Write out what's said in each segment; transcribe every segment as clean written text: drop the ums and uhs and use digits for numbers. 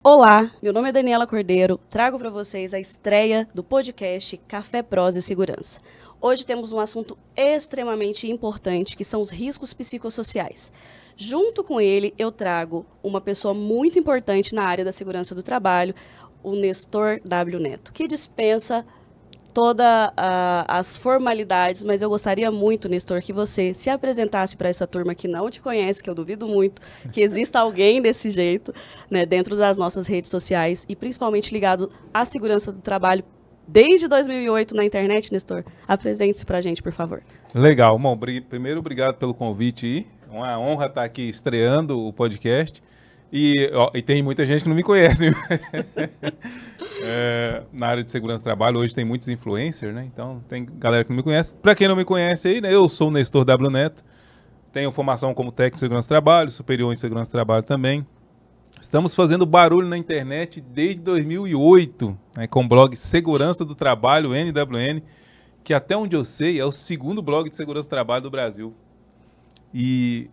Olá, meu nome é Daniela Cordeiro, trago para vocês a estreia do podcast Café Prosa e Segurança. Hoje temos um assunto extremamente importante, que são os riscos psicossociais. Junto com ele, eu trago uma pessoa muito importante na área da segurança do trabalho, o Nestor W. Neto, que dispensa todas as formalidades, mas eu gostaria muito, Nestor, que você se apresentasse para essa turma que não te conhece, que eu duvido muito que exista alguém desse jeito, né, dentro das nossas redes sociais e principalmente ligado à segurança do trabalho desde 2008 na internet, Nestor. Apresente-se para a gente, por favor. Legal. Bom, primeiro, obrigado pelo convite aí. Uma honra estar aqui estreando o podcast. E tem muita gente que não me conhece. Na área de segurança do trabalho, hoje tem muitos influencers, né? Então, tem galera que não me conhece. Para quem não me conhece aí, né? Eu sou o Nestor W. Neto. Tenho formação como técnico de segurança do trabalho, superior em segurança do trabalho também. Estamos fazendo barulho na internet desde 2008, né, com o blog Segurança do Trabalho, NWN, que até onde eu sei é o segundo blog de segurança do trabalho do Brasil. E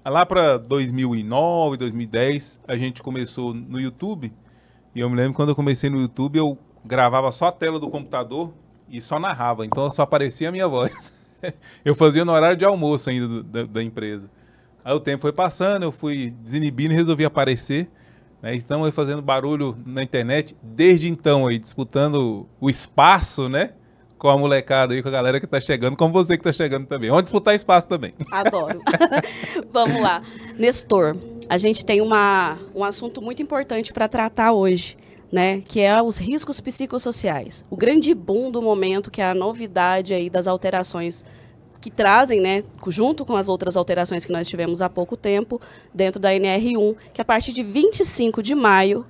lá para 2009, 2010, a gente começou no YouTube. E eu me lembro quando eu comecei no YouTube, eu gravava só a tela do computador e só narrava. Então só aparecia a minha voz. Eu fazia no horário de almoço ainda da empresa. Aí o tempo foi passando, eu fui desinibindo e resolvi aparecer. Né? Estamos aí fazendo barulho na internet desde então, aí, disputando o espaço, né? Com a molecada aí, com a galera que tá chegando, como você que tá chegando também. Vamos disputar espaço também. Adoro. Vamos lá. Nestor, a gente tem um assunto muito importante para tratar hoje, né? Que é os riscos psicossociais. O grande boom do momento, que é a novidade aí das alterações que trazem, né, junto com as outras alterações que nós tivemos há pouco tempo, dentro da NR1, que a partir de 26 de maio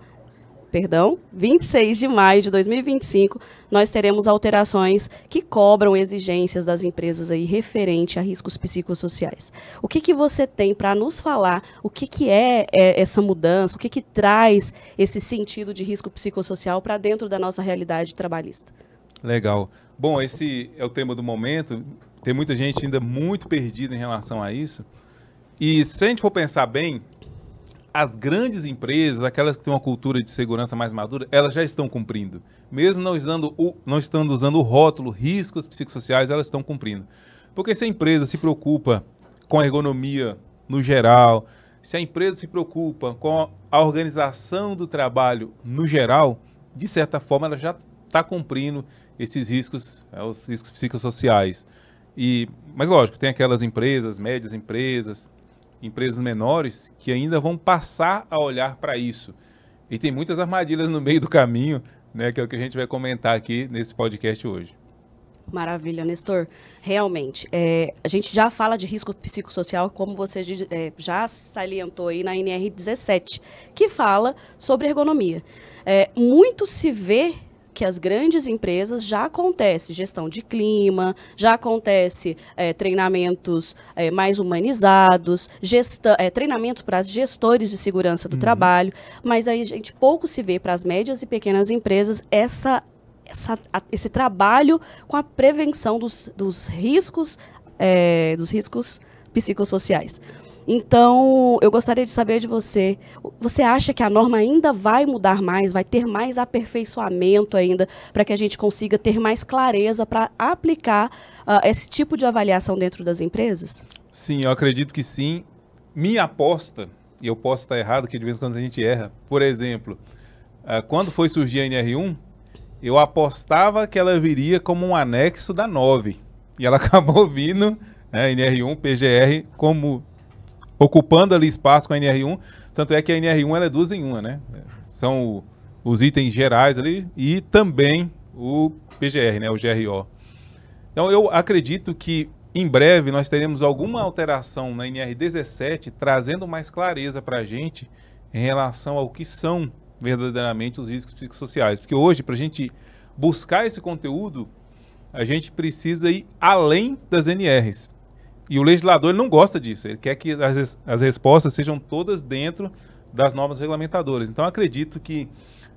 de 2025, nós teremos alterações que cobram exigências das empresas aí referente a riscos psicossociais. O que você tem para nos falar? O que é essa mudança? O que traz esse sentido de risco psicossocial para dentro da nossa realidade trabalhista? Legal. Bom, esse é o tema do momento. Tem muita gente ainda muito perdida em relação a isso. E se a gente for pensar bem, as grandes empresas, aquelas que têm uma cultura de segurança mais madura, elas já estão cumprindo. Mesmo não estando usando o rótulo riscos psicossociais, elas estão cumprindo. Porque se a empresa se preocupa com a ergonomia no geral, se a empresa se preocupa com a organização do trabalho no geral, de certa forma ela já está cumprindo esses riscos, os riscos psicossociais. Mas lógico, tem aquelas empresas, médias empresas menores, que ainda vão passar a olhar para isso. E tem muitas armadilhas no meio do caminho, né, que é o que a gente vai comentar aqui nesse podcast hoje. Maravilha, Nestor. Realmente, a gente já fala de risco psicossocial, como você já salientou aí na NR17, que fala sobre ergonomia. Muito se vê que as grandes empresas já acontece gestão de clima, já acontece treinamentos mais humanizados, treinamento para gestores de segurança do trabalho, mas aí a gente pouco se vê para as médias e pequenas empresas esse trabalho com a prevenção dos riscos psicossociais. Então, eu gostaria de saber de você, você acha que a norma ainda vai mudar mais, vai ter mais aperfeiçoamento ainda, para que a gente consiga ter mais clareza para aplicar esse tipo de avaliação dentro das empresas? Sim, eu acredito que sim. Minha aposta, e eu posso estar errado, que de vez em quando a gente erra, por exemplo, quando foi surgir a NR1, eu apostava que ela viria como um anexo da 9, e ela acabou vindo, né, NR1, PGR, como ocupando ali espaço com a NR1, tanto é que a NR1 ela é duas em uma, né? São os itens gerais ali e também o PGR, né? O GRO. Então eu acredito que em breve nós teremos alguma alteração na NR17 trazendo mais clareza para a gente em relação ao que são verdadeiramente os riscos psicossociais. Porque hoje, para a gente buscar esse conteúdo, a gente precisa ir além das NRs. E o legislador ele não gosta disso, ele quer que as respostas sejam todas dentro das normas regulamentadoras. Então, acredito que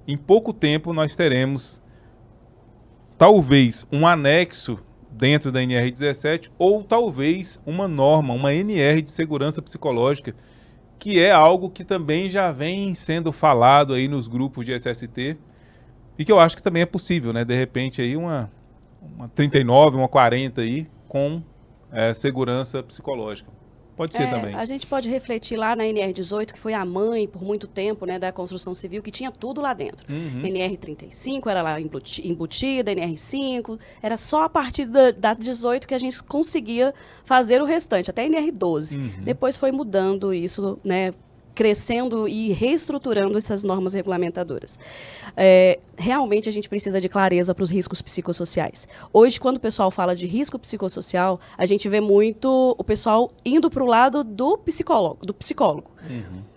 em pouco tempo nós teremos, talvez, um anexo dentro da NR17 ou talvez uma norma, uma NR de segurança psicológica, que é algo que também já vem sendo falado aí nos grupos de SST e que eu acho que também é possível, né? De repente aí uma 39, uma 40 aí com segurança psicológica. Pode ser também. A gente pode refletir lá na NR18, que foi a mãe, por muito tempo, né, da construção civil, que tinha tudo lá dentro. NR35 era lá embutida, NR5, era só a partir da 18 que a gente conseguia fazer o restante, até a NR12. Depois foi mudando isso, né, crescendo e reestruturando essas normas regulamentadoras. Realmente a gente precisa de clareza para os riscos psicossociais. Hoje, quando o pessoal fala de risco psicossocial, a gente vê muito o pessoal indo para o lado do psicólogo.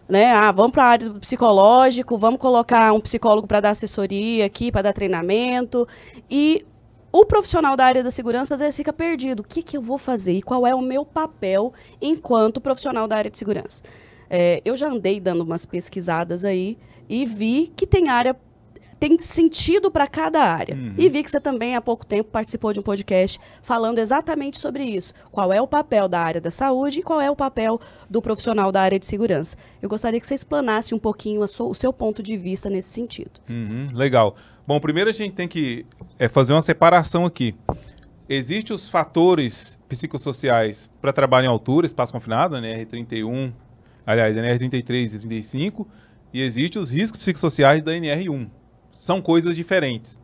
Né? Vamos para a área do psicológico, vamos colocar um psicólogo para dar assessoria aqui, para dar treinamento. E o profissional da área da segurança, às vezes, fica perdido. O que eu vou fazer? E qual é o meu papel enquanto profissional da área de segurança? Eu já andei dando umas pesquisadas aí e vi que tem sentido para cada área. E vi que você também, há pouco tempo, participou de um podcast falando exatamente sobre isso. Qual é o papel da área da saúde e qual é o papel do profissional da área de segurança. Eu gostaria que você explanasse um pouquinho o seu ponto de vista nesse sentido. Legal. Bom, primeiro a gente tem que fazer uma separação aqui. Existem os fatores psicossociais para trabalho em altura, espaço confinado, né, NR31, aliás, NR33 e 35, e existem os riscos psicossociais da NR1. São coisas diferentes.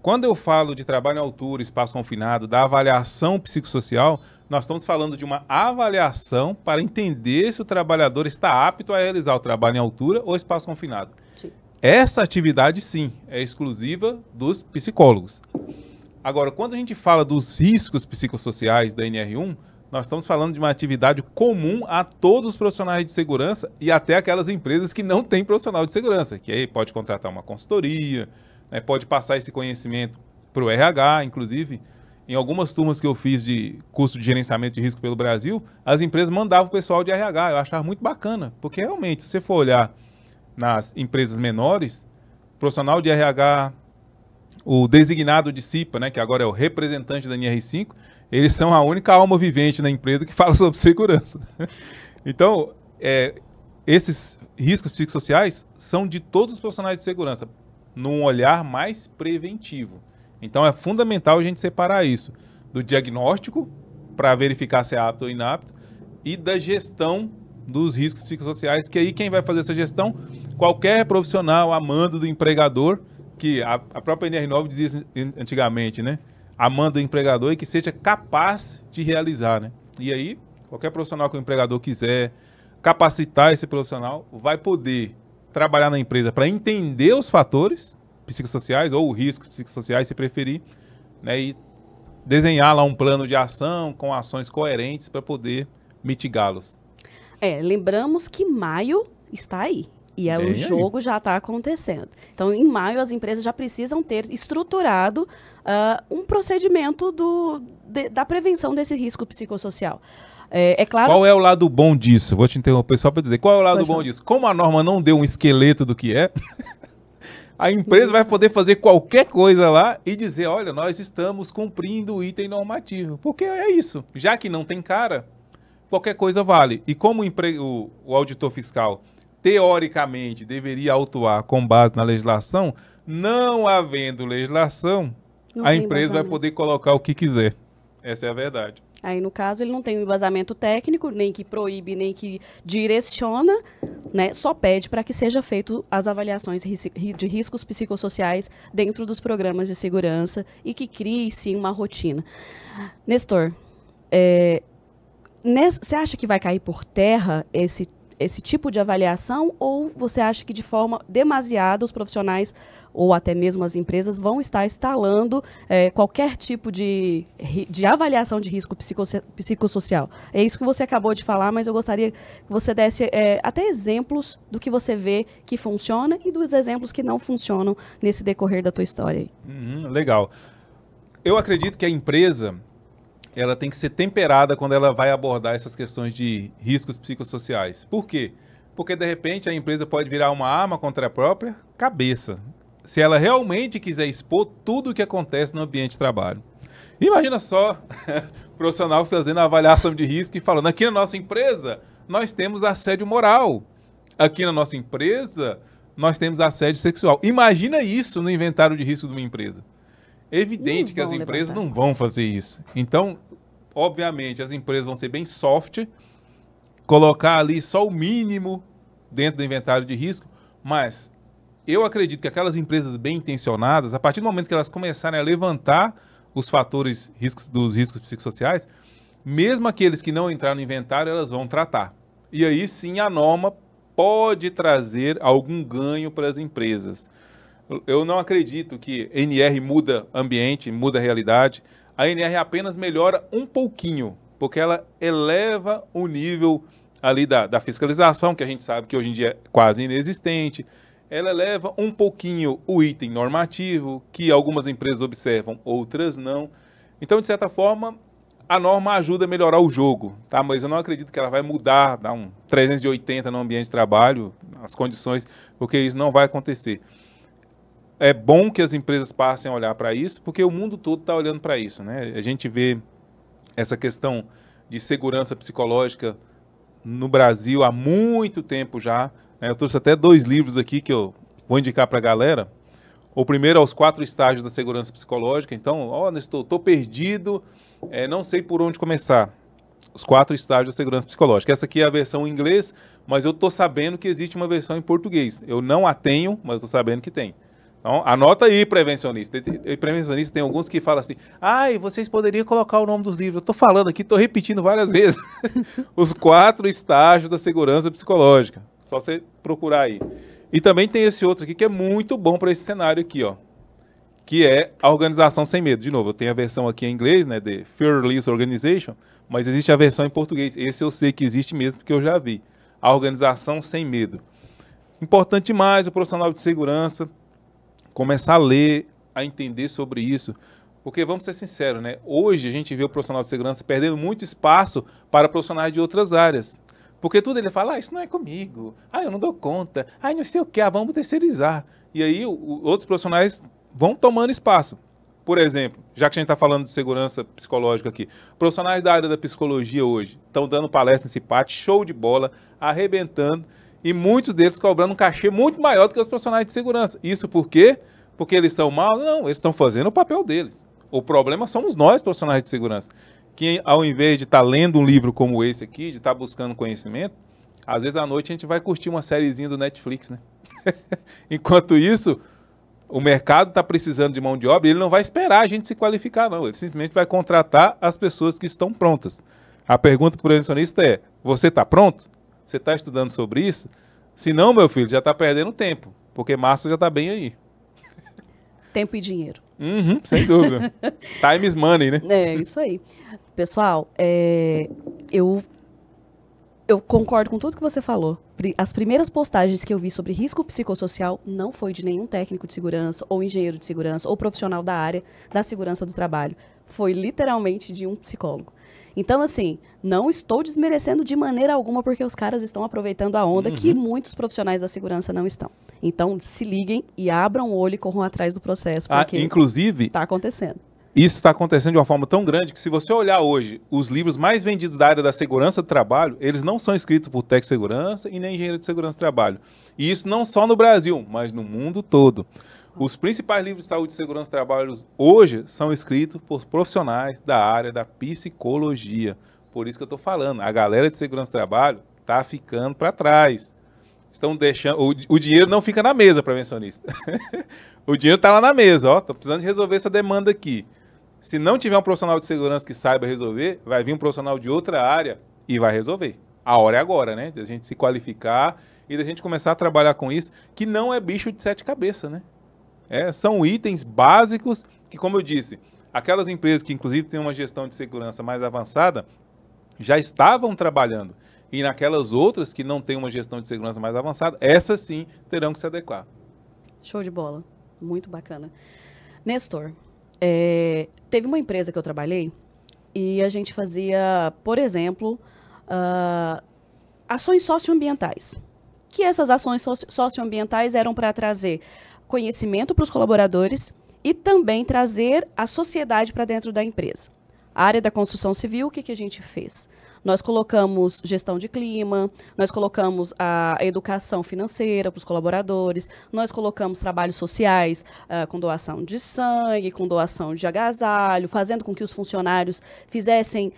Quando eu falo de trabalho em altura, espaço confinado, da avaliação psicossocial, nós estamos falando de uma avaliação para entender se o trabalhador está apto a realizar o trabalho em altura ou espaço confinado. Sim. Essa atividade, sim, é exclusiva dos psicólogos. Agora, quando a gente fala dos riscos psicossociais da NR1, nós estamos falando de uma atividade comum a todos os profissionais de segurança e até aquelas empresas que não têm profissional de segurança, que aí pode contratar uma consultoria, né, pode passar esse conhecimento para o RH, inclusive, em algumas turmas que eu fiz de curso de gerenciamento de risco pelo Brasil, as empresas mandavam o pessoal de RH, eu achava muito bacana, porque realmente, se você for olhar nas empresas menores, o profissional de RH, o designado de CIPA, né, que agora é o representante da NR5, eles são a única alma vivente na empresa que fala sobre segurança. Então, esses riscos psicossociais são de todos os profissionais de segurança, num olhar mais preventivo. Então, é fundamental a gente separar isso do diagnóstico, para verificar se é apto ou inapto, e da gestão dos riscos psicossociais, que aí quem vai fazer essa gestão, qualquer profissional a mando do empregador, que a própria NR9 dizia antigamente, né? A mando do empregador e que seja capaz de realizar, né? E aí, qualquer profissional que o empregador quiser capacitar esse profissional, vai poder trabalhar na empresa para entender os fatores psicossociais ou riscos psicossociais, se preferir, né? E desenhar lá um plano de ação com ações coerentes para poder mitigá-los. Lembramos que maio está aí. E o jogo já está acontecendo. Então, em maio, as empresas já precisam ter estruturado um procedimento da prevenção desse risco psicossocial. Claro... Qual é o lado bom disso? Vou te interromper só para dizer. Qual é o lado bom disso? Como a norma não deu um esqueleto do que é, a empresa vai poder fazer qualquer coisa lá e dizer, olha, nós estamos cumprindo o item normativo. Porque é isso. Já que não tem cara, qualquer coisa vale. E como o auditor fiscal teoricamente deveria autuar com base na legislação, não havendo legislação, a empresa vai poder colocar o que quiser. Essa é a verdade. Aí, no caso, ele não tem um embasamento técnico, nem que proíbe, nem que direciona, né? Só pede para que seja feito as avaliações de riscos psicossociais dentro dos programas de segurança e que crie, sim, uma rotina. Nestor, você acha que vai cair por terra esse tipo de avaliação, ou você acha que de forma demasiada os profissionais ou até mesmo as empresas vão estar instalando qualquer tipo de avaliação de risco psicossocial? É isso que você acabou de falar, mas eu gostaria que você desse até exemplos do que você vê que funciona e dos exemplos que não funcionam nesse decorrer da tua história aí. Legal. Eu acredito que a empresa ela tem que ser temperada quando ela vai abordar essas questões de riscos psicossociais. Por quê? Porque, de repente, a empresa pode virar uma arma contra a própria cabeça, se ela realmente quiser expor tudo o que acontece no ambiente de trabalho. Imagina só o profissional fazendo a avaliação de risco e falando, aqui na nossa empresa, nós temos assédio moral. Aqui na nossa empresa, nós temos assédio sexual. Imagina isso no inventário de risco de uma empresa. Evidente que as empresas não vão fazer isso. Então, obviamente, as empresas vão ser bem soft, colocar ali só o mínimo dentro do inventário de risco, mas eu acredito que aquelas empresas bem intencionadas, a partir do momento que elas começarem a levantar os fatores dos riscos psicossociais, mesmo aqueles que não entraram no inventário, elas vão tratar. E aí sim a norma pode trazer algum ganho para as empresas. Eu não acredito que NR muda ambiente, muda a realidade. A NR apenas melhora um pouquinho, porque ela eleva o nível ali da fiscalização, que a gente sabe que hoje em dia é quase inexistente. Ela eleva um pouquinho o item normativo, que algumas empresas observam, outras não. Então, de certa forma, a norma ajuda a melhorar o jogo, tá? Mas eu não acredito que ela vai mudar, dar um 380 no ambiente de trabalho, as condições, porque isso não vai acontecer. É bom que as empresas passem a olhar para isso, porque o mundo todo está olhando para isso, né? A gente vê essa questão de segurança psicológica no Brasil há muito tempo já. Eu trouxe até 2 livros aqui que eu vou indicar para a galera. O primeiro é Os 4 Estágios da Segurança Psicológica. Então, estou perdido, não sei por onde começar. Os 4 Estágios da Segurança Psicológica. Essa aqui é a versão em inglês, mas eu estou sabendo que existe uma versão em português. Eu não a tenho, mas estou sabendo que tem. Então, anota aí, prevencionista. Prevencionista tem alguns que falam assim, vocês poderiam colocar o nome dos livros. Eu estou falando aqui, estou repetindo várias vezes. Os 4 Estágios da Segurança Psicológica. Só você procurar aí. E também tem esse outro aqui que é muito bom para esse cenário aqui, ó. Que é a Organização Sem Medo. De novo, eu tenho a versão aqui em inglês, né, de Fearless Organization, mas existe a versão em português. Esse eu sei que existe mesmo, porque eu já vi. A Organização Sem Medo. Importante demais o profissional de segurança começar a ler, a entender sobre isso. Porque, vamos ser sinceros, né? Hoje a gente vê o profissional de segurança perdendo muito espaço para profissionais de outras áreas. Porque tudo ele fala, isso não é comigo, eu não dou conta, não sei o que, vamos terceirizar. E aí outros profissionais vão tomando espaço. Por exemplo, já que a gente está falando de segurança psicológica aqui, profissionais da área da psicologia hoje estão dando palestra nesse pátio, show de bola, arrebentando, e muitos deles cobrando um cachê muito maior do que os profissionais de segurança. Isso por quê? Porque eles são maus? Não, eles estão fazendo o papel deles. O problema somos nós, profissionais de segurança, que ao invés de estar lendo um livro como esse aqui, de estar buscando conhecimento, às vezes à noite a gente vai curtir uma sériezinha do Netflix, né? Enquanto isso, o mercado está precisando de mão de obra e ele não vai esperar a gente se qualificar, não. Ele simplesmente vai contratar as pessoas que estão prontas. A pergunta para o prevencionista é, você está pronto? Você está estudando sobre isso? Se não, meu filho, já está perdendo tempo, porque março já está bem aí. Tempo e dinheiro. Sem dúvida. Time is money, né? É, isso aí. Pessoal, eu concordo com tudo que você falou. As primeiras postagens que eu vi sobre risco psicossocial não foi de nenhum técnico de segurança, ou engenheiro de segurança, ou profissional da área da segurança do trabalho. Foi literalmente de um psicólogo. Então, assim, não estou desmerecendo de maneira alguma, porque os caras estão aproveitando a onda que muitos profissionais da segurança não estão. Então, se liguem e abram o olho e corram atrás do processo, porque inclusive, está acontecendo. Isso está acontecendo de uma forma tão grande que, se você olhar hoje, os livros mais vendidos da área da segurança do trabalho, eles não são escritos por técnico de segurança e nem engenheiro de segurança do trabalho. E isso não só no Brasil, mas no mundo todo. Os principais livros de saúde e segurança do trabalho hoje são escritos por profissionais da área da psicologia. Por isso que eu estou falando, a galera de segurança do trabalho está ficando para trás. Estão deixando, o dinheiro não fica na mesa, prevencionista. O dinheiro está lá na mesa, estou precisando de resolver essa demanda aqui. Se não tiver um profissional de segurança que saiba resolver, vai vir um profissional de outra área e vai resolver. A hora é agora, né? De a gente se qualificar e da gente começar a trabalhar com isso, que não é bicho de 7 cabeças, né? São itens básicos que, como eu disse, aquelas empresas que inclusive têm uma gestão de segurança mais avançada já estavam trabalhando. E naquelas outras que não têm uma gestão de segurança mais avançada, essas sim terão que se adequar. Show de bola. Muito bacana. Nestor, teve uma empresa que eu trabalhei e a gente fazia, por exemplo, ações socioambientais. Que essas ações socioambientais eram para trazer conhecimento para os colaboradores e também trazer a sociedade para dentro da empresa. A área da construção civil, o que, que a gente fez? Nós colocamos gestão de clima, nós colocamos a educação financeira para os colaboradores, nós colocamos trabalhos sociais com doação de sangue, com doação de agasalho, fazendo com que os funcionários fizessem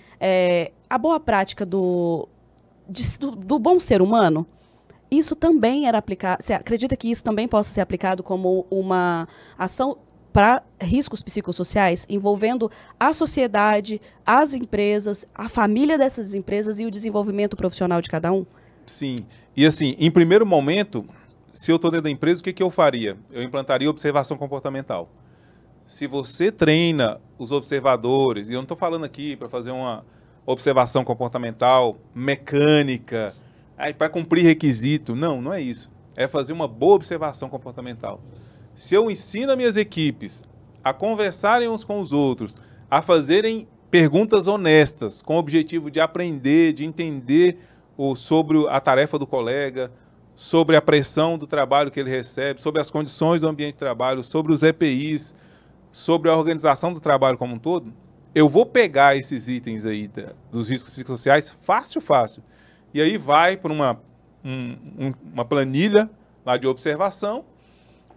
a boa prática do bom ser humano. Isso também era aplicado. Você acredita que isso também possa ser aplicado como uma ação para riscos psicossociais, envolvendo a sociedade, as empresas, a família dessas empresas e o desenvolvimento profissional de cada um? Sim. E assim, em primeiro momento, se eu estou dentro da empresa, o que eu faria? Eu implantaria observação comportamental. Se você treina os observadores, e eu não estou falando aqui para fazer uma observação comportamental mecânica, para cumprir requisito, não é isso. É fazer uma boa observação comportamental. Se eu ensino as minhas equipes a conversarem uns com os outros, a fazerem perguntas honestas, com o objetivo de aprender, de entender sobre a tarefa do colega, sobre a pressão do trabalho que ele recebe, sobre as condições do ambiente de trabalho, sobre os EPIs, sobre a organização do trabalho como um todo, eu vou pegar esses itens aí dos riscos psicossociais fácil. E aí vai para uma planilha lá de observação,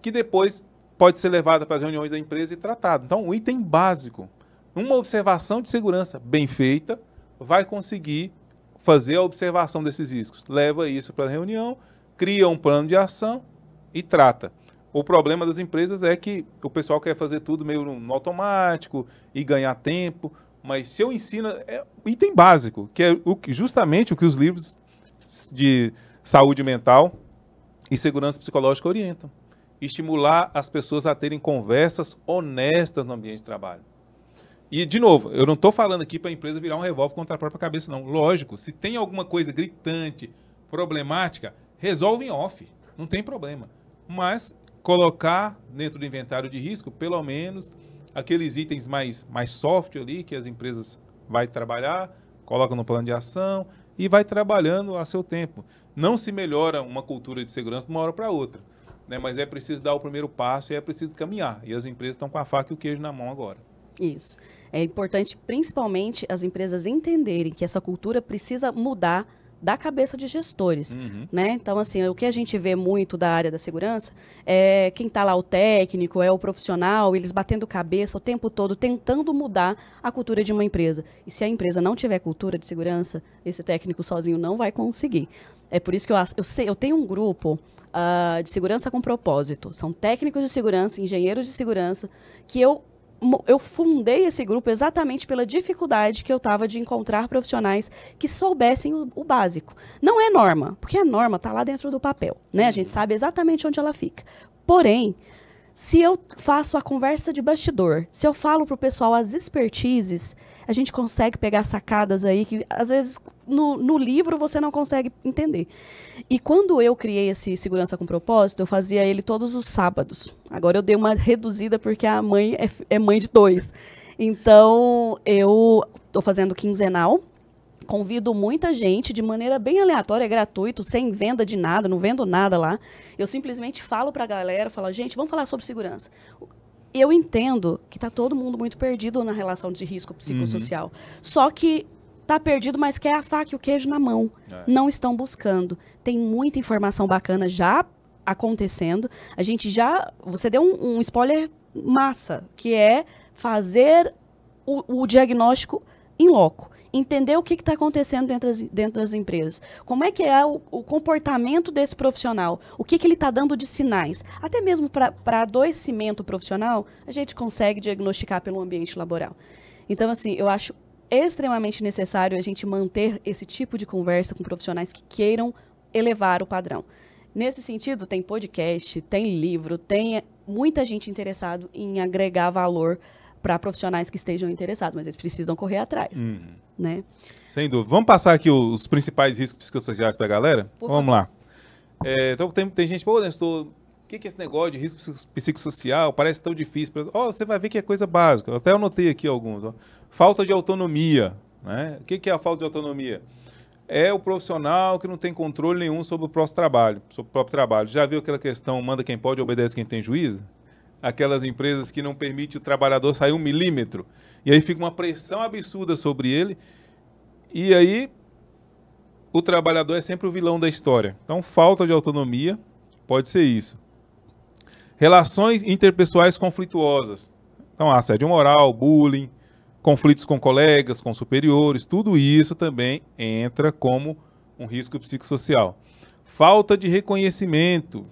que depois pode ser levada para as reuniões da empresa e tratado. Então, o item básico, uma observação de segurança bem feita, vai conseguir fazer a observação desses riscos. Leva isso para a reunião, cria um plano de ação e trata. O problema das empresas é que o pessoal quer fazer tudo meio no automático e ganhar tempo, mas se eu ensino, é item básico, que é justamente o que os livros de saúde mental e segurança psicológica orientam. Estimular as pessoas a terem conversas honestas no ambiente de trabalho. E, de novo, eu não estou falando aqui para a empresa virar um revólver contra a própria cabeça, não. Lógico, se tem alguma coisa gritante, problemática, resolve em off, não tem problema. Mas colocar dentro do inventário de risco, pelo menos, aqueles itens mais soft ali, que as empresas vai trabalhar, coloca no plano de ação e vai trabalhando a seu tempo. Não se melhora uma cultura de segurança de uma hora para outra. Né, mas é preciso dar o primeiro passo e é preciso caminhar. E as empresas estão com a faca e o queijo na mão agora. Isso. É importante, principalmente, as empresas entenderem que essa cultura precisa mudar da cabeça de gestores. Né? Então, assim, o que a gente vê muito da área da segurança é quem está lá, o técnico, é o profissional, eles batendo cabeça o tempo todo, tentando mudar a cultura de uma empresa. E se a empresa não tiver cultura de segurança, esse técnico sozinho não vai conseguir. É por isso que eu tenho um grupo de segurança com propósito. São técnicos de segurança, engenheiros de segurança, que eu fundei esse grupo exatamente pela dificuldade que eu estava de encontrar profissionais que soubessem o básico. Não é norma, porque a norma está lá dentro do papel, né? A gente sabe exatamente onde ela fica. Porém, se eu faço a conversa de bastidor, se eu falo para o pessoal as expertises, a gente consegue pegar sacadas aí que, às vezes, no livro você não consegue entender. E quando eu criei esse Segurança com Propósito, eu fazia ele todos os sábados. Agora eu dei uma reduzida porque a mãe é mãe de 2. Então, eu estou fazendo quinzenal. Convido muita gente de maneira bem aleatória, é gratuito, sem venda de nada, não vendo nada lá. Eu simplesmente falo para a galera, falo, gente, vamos falar sobre segurança. Eu entendo que está todo mundo muito perdido na relação de risco psicossocial. Só que está perdido, mas quer a faca e o queijo na mão. Não estão buscando. Tem muita informação bacana já acontecendo. Você deu um spoiler massa, que é fazer o diagnóstico in loco. Entender o que está acontecendo dentro das empresas. Como é que é o comportamento desse profissional? O que ele está dando de sinais? Até mesmo para adoecimento profissional, a gente consegue diagnosticar pelo ambiente laboral. Então, assim, eu acho extremamente necessário a gente manter esse tipo de conversa com profissionais que queiram elevar o padrão. Nesse sentido, tem podcast, tem livro, tem muita gente interessada em agregar valor para profissionais que estejam interessados, mas eles precisam correr atrás, né? Sem dúvida. Vamos passar aqui os principais riscos psicossociais para a galera? Vamos lá. Então, tem gente, pô, Nestor, o que é esse negócio de risco psicossocial? Parece tão difícil. Você vai ver que é coisa básica. Eu até anotei aqui alguns. Falta de autonomia. Né? O que é a falta de autonomia? É o profissional que não tem controle nenhum sobre o próprio trabalho. Já viu aquela questão, manda quem pode, obedece quem tem juízo? aquelas empresas que não permitem o trabalhador sair 1 milímetro. E aí fica uma pressão absurda sobre ele. E aí o trabalhador é sempre o vilão da história. Então, falta de autonomia pode ser isso. Relações interpessoais conflituosas. Então, assédio moral, bullying, conflitos com colegas, com superiores, tudo isso também entra como um risco psicossocial. Falta de reconhecimento.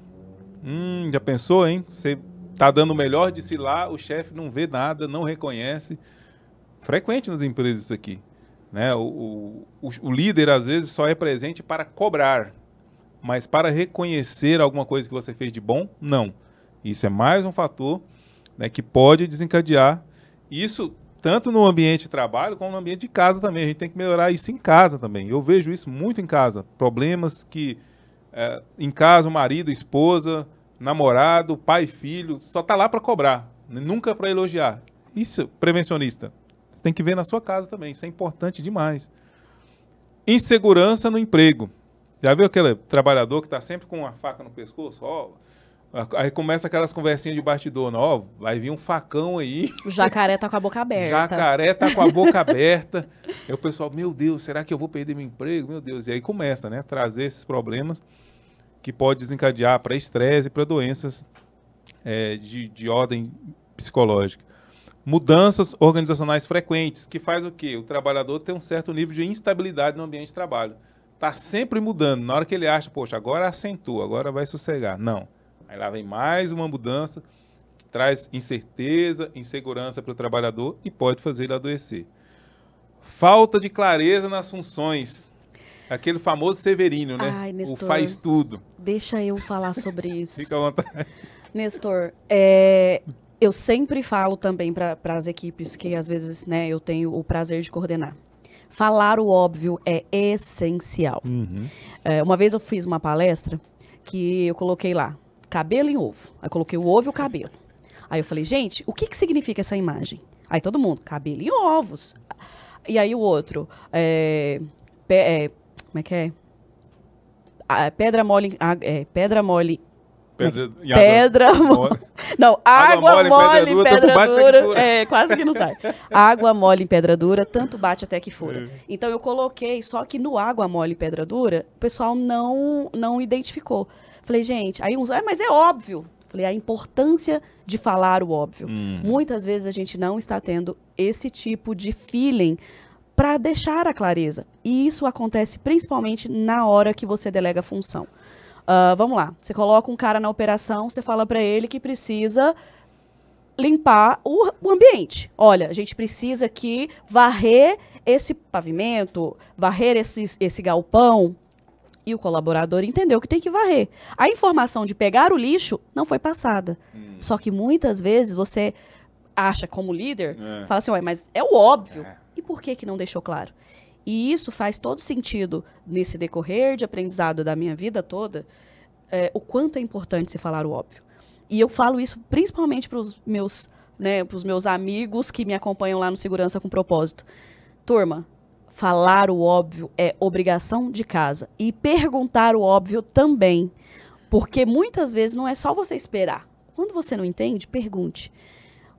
Já pensou, hein? Você está dando o melhor de si lá, o chefe não vê nada, não reconhece. Frequente nas empresas isso aqui. Né? O líder, às vezes, só é presente para cobrar, mas para reconhecer alguma coisa que você fez de bom, não. Isso é mais um fator, né, que pode desencadear isso tanto no ambiente de trabalho como no ambiente de casa também. A gente tem que melhorar isso em casa também. Eu vejo isso muito em casa. Problemas que em casa o marido, esposa, namorado, pai, filho, só está lá para cobrar, nunca para elogiar. Isso, prevencionista, você tem que ver na sua casa também. Isso é importante demais. Insegurança no emprego. Já viu aquele trabalhador que está sempre com uma faca no pescoço? Aí começa aquelas conversinhas de bastidor, ó, vai vir um facão aí. O jacaré tá com a boca aberta. Jacaré tá com a boca aberta. Aí o pessoal, meu Deus, será que eu vou perder meu emprego? Meu Deus. E aí começa, né, a trazer esses problemas que pode desencadear para estresse e para doenças de ordem psicológica. Mudanças organizacionais frequentes, que faz o quê? O trabalhador tem um certo nível de instabilidade no ambiente de trabalho. Tá sempre mudando. Na hora que ele acha, poxa, agora assentou, agora vai sossegar. Não. Aí lá vem mais uma mudança que traz incerteza, insegurança para o trabalhador e pode fazer ele adoecer. Falta de clareza nas funções. Aquele famoso Severino, né? Ai, Nestor, o faz tudo. Deixa eu falar sobre isso. Fica à vontade. Nestor, eu sempre falo também para as equipes que às vezes, né, eu tenho o prazer de coordenar. Falar o óbvio é essencial. Uhum. Uma vez eu fiz uma palestra que eu coloquei lá, cabelo em ovo. Aí eu coloquei o ovo e o cabelo. Aí eu falei, gente, o que significa essa imagem? Aí todo mundo, cabelo em ovos. E aí o outro, como é que é? Pedra mole... Pedra mole. Não, água mole em pedra dura. Quase que não sai. Água mole em pedra dura, tanto bate até que fura. Então eu coloquei, só que no água mole em pedra dura, o pessoal não identificou. Falei, gente, aí uns, mas é óbvio. Falei, a importância de falar o óbvio. Muitas vezes a gente não está tendo esse tipo de feeling para deixar a clareza. E isso acontece principalmente na hora que você delega a função. Vamos lá, você coloca um cara na operação, você fala para ele que precisa limpar o ambiente. Olha, a gente precisa aqui varrer esse pavimento, varrer esse galpão. E o colaborador entendeu que tem que varrer. A informação de pegar o lixo não foi passada. Só que muitas vezes você acha como líder, fala assim, mas é o óbvio. E por que não deixou claro? E isso faz todo sentido nesse decorrer de aprendizado da minha vida toda, o quanto é importante se falar o óbvio. E eu falo isso principalmente para os meus amigos que me acompanham lá no Segurança com Propósito. Turma, falar o óbvio é obrigação de casa. E perguntar o óbvio também. Porque muitas vezes não é só você esperar. Quando você não entende, pergunte.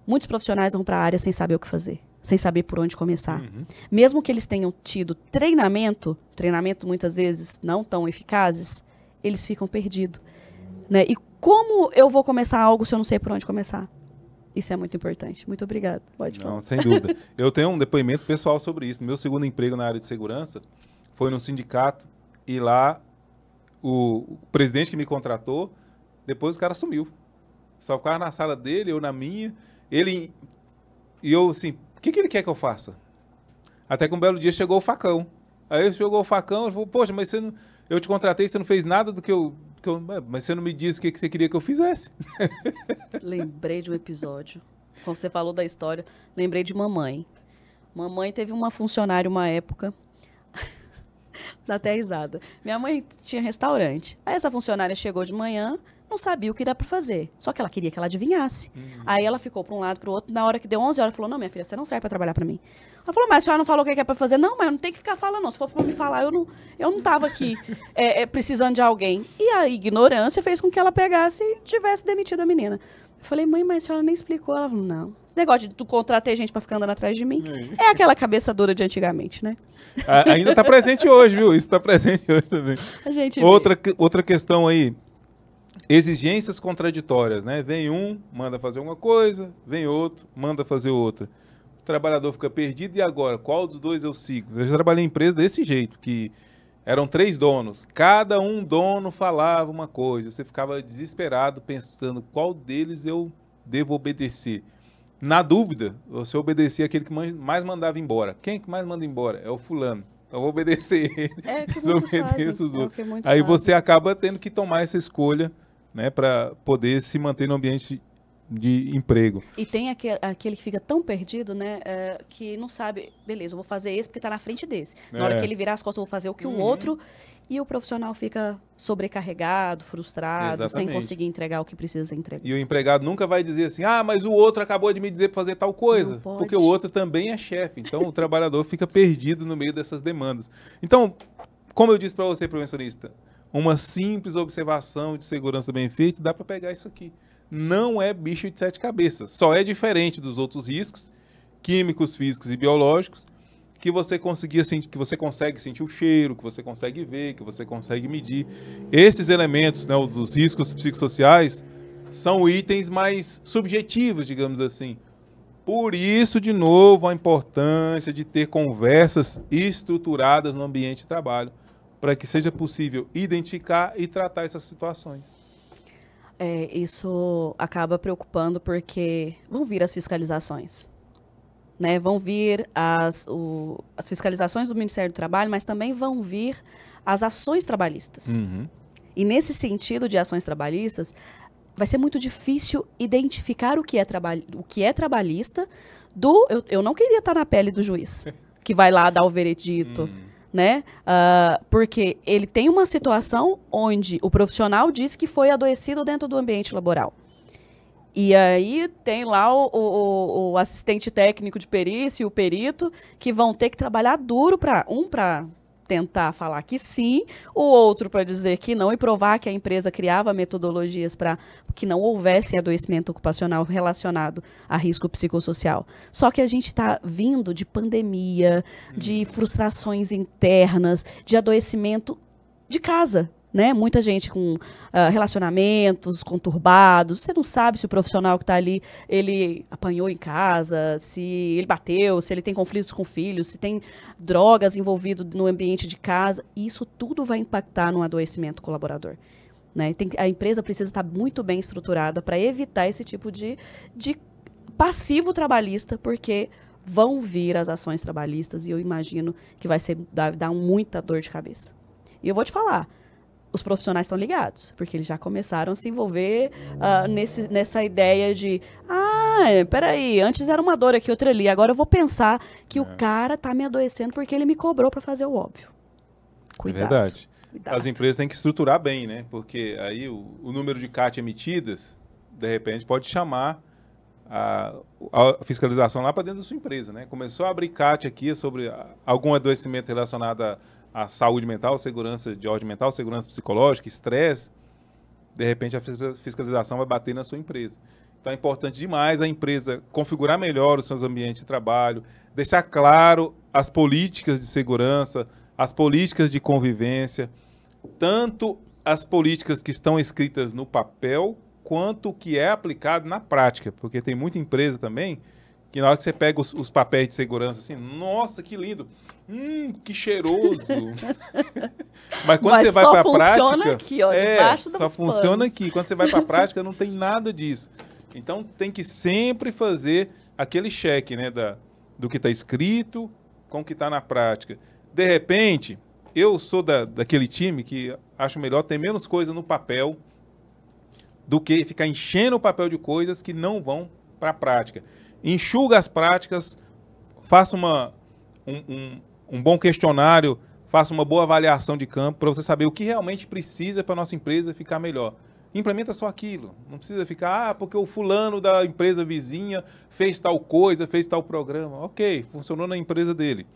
Muitos profissionais vão para a área sem saber o que fazer, sem saber por onde começar. Mesmo que eles tenham tido treinamento muitas vezes não tão eficazes, eles ficam perdidos. Né? E como eu vou começar algo se eu não sei por onde começar? Isso é muito importante. Muito obrigado. Pode falar. Não, sem dúvida. Eu tenho um depoimento pessoal sobre isso. Meu segundo emprego na área de segurança foi num sindicato e lá o presidente que me contratou, depois o cara sumiu. Só ficava na sala dele, eu na minha. E eu assim, o que ele quer que eu faça? Até que um belo dia chegou o facão. Aí chegou o facão, ele falou, poxa, mas eu te contratei, você não fez nada do que eu... Mas você não me disse o que você queria que eu fizesse. Lembrei de um episódio. Quando você falou da história, lembrei de mamãe. Mamãe teve uma funcionária uma época... Dá até risada. Minha mãe tinha restaurante. Aí essa funcionária chegou de manhã, não sabia o que era para fazer. Só que ela queria que ela adivinhasse. Aí ela ficou para um lado, para o outro. Na hora que deu 11 horas, falou, não, minha filha, você não serve para trabalhar para mim. Ela falou, mas a senhora não falou o que é para fazer? Não, mas eu não tenho que ficar falando, não. Se for para me falar, eu não estava aqui precisando de alguém. E a ignorância fez com que ela pegasse e tivesse demitido a menina. Falei, mãe, mas a senhora nem explicou. Ela falou, não. Esse negócio de tu contratar gente pra ficar andando atrás de mim é aquela cabeça dura de antigamente, né? Ainda está presente hoje, viu? Isso está presente hoje também. A gente Outra questão aí, exigências contraditórias, né? Vem um, manda fazer uma coisa, vem outro, manda fazer outra. O trabalhador fica perdido, e agora? Qual dos dois eu sigo? Eu já trabalhei em empresa desse jeito, que eram 3 donos. Cada um dono falava uma coisa. Você ficava desesperado pensando qual deles eu devo obedecer. Na dúvida, você obedecia aquele que mais mandava embora. Quem que mais manda embora? É o fulano. Então eu vou obedecer ele, desobedeço os outros. Aí você acaba tendo que tomar essa escolha, né, para poder se manter no ambiente de emprego. E tem aquele que fica tão perdido, né, que não sabe, beleza, eu vou fazer esse porque está na frente desse. Na hora que ele virar as costas, eu vou fazer o que o outro, e o profissional fica sobrecarregado, frustrado, sem conseguir entregar o que precisa entregar. E o empregado nunca vai dizer assim, mas o outro acabou de me dizer para fazer tal coisa, porque o outro também é chefe. Então o trabalhador fica perdido no meio dessas demandas. Então, como eu disse para você, professorista, uma simples observação de segurança bem feita, dá para pegar isso aqui. Não é bicho de 7 cabeças. Só é diferente dos outros riscos, químicos, físicos e biológicos, que você consegue sentir o cheiro, que você consegue ver, que você consegue medir. Esses elementos, né, dos riscos psicossociais, são itens mais subjetivos, digamos assim. Por isso, de novo, a importância de ter conversas estruturadas no ambiente de trabalho, para que seja possível identificar e tratar essas situações. Isso acaba preocupando porque vão vir as fiscalizações, né? Vão vir as fiscalizações do Ministério do Trabalho, mas também vão vir as ações trabalhistas. E nesse sentido de ações trabalhistas, vai ser muito difícil identificar o que é trabalhista eu não queria estar na pele do juiz, que vai lá dar o veredito, né? Porque ele tem uma situação onde o profissional diz que foi adoecido dentro do ambiente laboral. E aí tem lá o assistente técnico de perícia e o perito que vão ter que trabalhar duro para tentar falar que sim, o outro para dizer que não e provar que a empresa criava metodologias para que não houvesse adoecimento ocupacional relacionado a risco psicossocial. Só que a gente está vindo de pandemia, de frustrações internas, de adoecimento de casa, né? Muita gente com relacionamentos conturbados. Você não sabe se o profissional que está ali, ele apanhou em casa, se ele bateu, se ele tem conflitos com filhos, se tem drogas envolvidas no ambiente de casa. Isso tudo vai impactar no adoecimento colaborador, né? A empresa precisa estar muito bem estruturada para evitar esse tipo de passivo trabalhista, porque vão vir as ações trabalhistas e eu imagino que vai dar muita dor de cabeça. E eu vou te falar, os profissionais estão ligados, porque eles já começaram a se envolver nessa ideia de, peraí, antes era uma dor aqui, outra ali, agora eu vou pensar que o cara tá me adoecendo porque ele me cobrou para fazer o óbvio. Cuidado. É verdade. Cuidado. As empresas têm que estruturar bem, né? Porque aí o número de CAT emitidas, de repente, pode chamar a fiscalização lá para dentro da sua empresa, né? Começou a abrir CAT aqui sobre algum adoecimento relacionado a saúde mental, segurança de ordem mental, segurança psicológica, estresse, de repente a fiscalização vai bater na sua empresa. Então é importante demais a empresa configurar melhor os seus ambientes de trabalho, deixar claro as políticas de segurança, as políticas de convivência, tanto as políticas que estão escritas no papel, quanto o que é aplicado na prática, porque tem muita empresa também que na hora que você pega os papéis de segurança, assim, nossa, que lindo, que cheiroso. Mas quando você vai para a prática, aqui, ó, debaixo só funciona aqui. Quando você vai para a prática, não tem nada disso. Então, tem que sempre fazer aquele cheque, né, do que está escrito com o que está na prática. De repente, eu sou daquele time que acho melhor ter menos coisa no papel do que ficar enchendo o papel de coisas que não vão para a prática. Enxuga as práticas, faça um bom questionário, faça uma boa avaliação de campo para você saber o que realmente precisa para a nossa empresa ficar melhor. Implementa só aquilo. Não precisa ficar, porque o fulano da empresa vizinha fez tal coisa, fez tal programa. Ok, funcionou na empresa dele.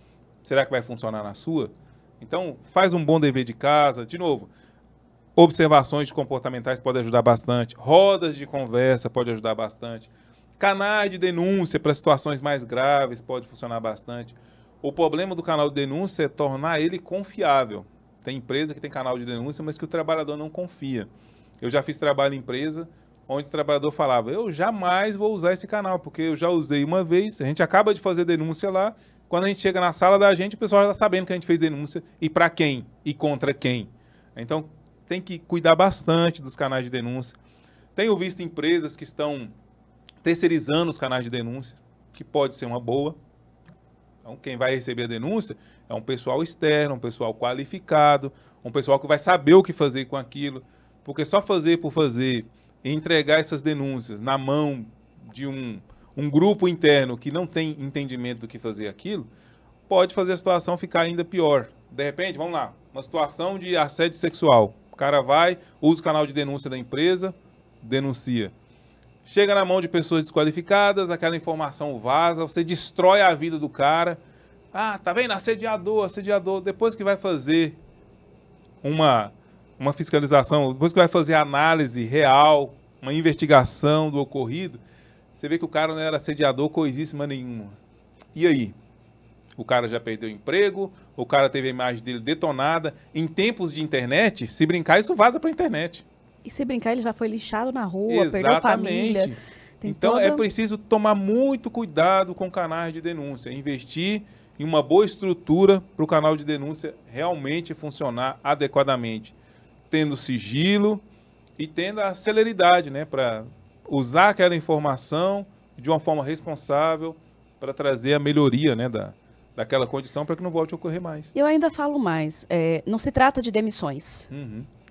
Será que vai funcionar na sua? Então, faz um bom dever de casa. De novo, observações comportamentais podem ajudar bastante, rodas de conversa pode ajudar bastante, canais de denúncia para situações mais graves pode funcionar bastante. O problema do canal de denúncia é tornar ele confiável. Tem empresa que tem canal de denúncia, mas que o trabalhador não confia. Eu já fiz trabalho em empresa onde o trabalhador falava, eu jamais vou usar esse canal, porque eu já usei uma vez, a gente acaba de fazer denúncia lá, quando a gente chega na sala da gente, o pessoal já está sabendo que a gente fez denúncia e para quem e contra quem. Então, tem que cuidar bastante dos canais de denúncia. Tenho visto empresas que estão terceirizando os canais de denúncia, que pode ser uma boa. Então, quem vai receber a denúncia é um pessoal externo, um pessoal qualificado, um pessoal que vai saber o que fazer com aquilo, porque só fazer por fazer e entregar essas denúncias na mão de um grupo interno que não tem entendimento do que fazer aquilo, pode fazer a situação ficar ainda pior. De repente, vamos lá, uma situação de assédio sexual. O cara vai, usa o canal de denúncia da empresa, denuncia. Chega na mão de pessoas desqualificadas, aquela informação vaza, você destrói a vida do cara. Ah, tá vendo? Assediador. Depois que vai fazer uma fiscalização, depois que vai fazer análise real, uma investigação do ocorrido, você vê que o cara não era assediador coisíssima nenhuma. E aí? O cara já perdeu o emprego, o cara teve a imagem dele detonada. Em tempos de internet, se brincar, isso vaza pra internet. E se brincar, ele já foi lixado na rua, perdeu a família. Então é preciso tomar muito cuidado com canais de denúncia, investir em uma boa estrutura para o canal de denúncia realmente funcionar adequadamente, tendo sigilo e tendo a celeridade, né, para usar aquela informação de uma forma responsável para trazer a melhoria, né, daquela condição para que não volte a ocorrer mais. Eu ainda falo mais, não se trata de demissões.